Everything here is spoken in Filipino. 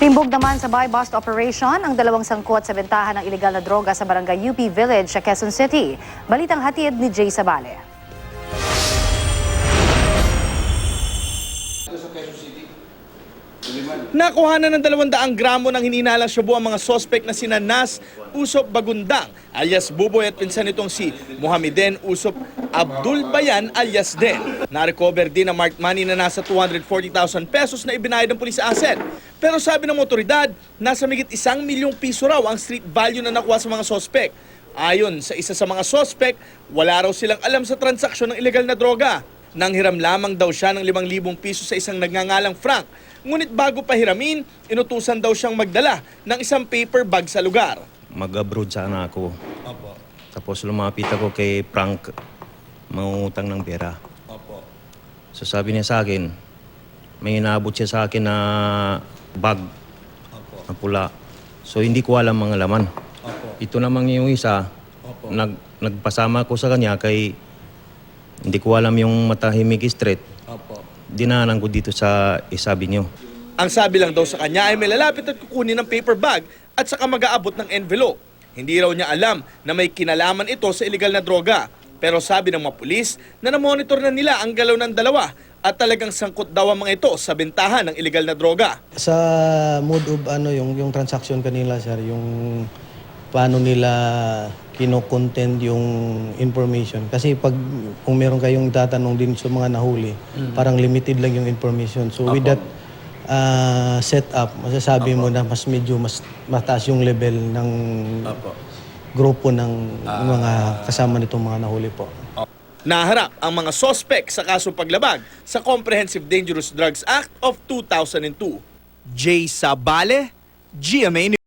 Timbog naman sa buy-bust operation ang dalawang sangkot sa bentahan ng ilegal na droga sa barangay UP Village sa Quezon City. Balitang hatid ni Jay Sabale. Nakuhanan ng 200 gramo ng hininalang shabu ang mga sospek na sina Nas Usop Bagundang alias Buboy at pinsan nitong si Mohameden Usop Abdul Bayan alias Den. Na-recover din ang marked money na nasa 240,000 pesos na ibinayad ng police asset. Pero sabi ng otoridad, nasa migit 1 milyong piso raw ang street value na nakuha sa mga sospek. Ayon sa isa sa mga sospek, wala raw silang alam sa transaksyon ng ilegal na droga. Nanghiram lamang daw siya ng 5,000 piso sa isang nagngangalang Frank. Ngunit bago pa hiramin, inutusan daw siyang magdala ng isang paper bag sa lugar. Mag-abroad sana ako. Opo. Tapos lumapit ako kay Frank, mangutang ng pera. Opo. So sabi niya sa akin, may inaabot siya sa akin na bag na pula. So hindi ko alam mga laman. Opo. Ito namang yung isa, Opo. nagpasama ko sa kanya kay hindi ko alam yung Matahimik Street. Opo. Dinaanan ko dito sa isabi niyo. Ang sabi lang daw sa kanya ay may lalapit at kukunin ng paper bag at saka mag-aabot ng envelope. Hindi raw niya alam na may kinalaman ito sa ilegal na droga. Pero sabi ng mga pulis na namonitor na nila ang galaw ng dalawa at talagang sangkot daw ang mga ito sa bentahan ng ilegal na droga. Sa mood of yung transaction kanila sir, yung paano nila kino-content yung information. Kasi kung meron kayong tatanong din sa mga nahuli, parang limited lang yung information. So with that setup, masasabi mo na medyo mas mataas yung level ng grupo ng mga kasama nitong mga nahuli po. Naharap ang mga sospek sa kasong paglabag sa Comprehensive Dangerous Drugs Act of 2002. Jay Sabale, GMA News.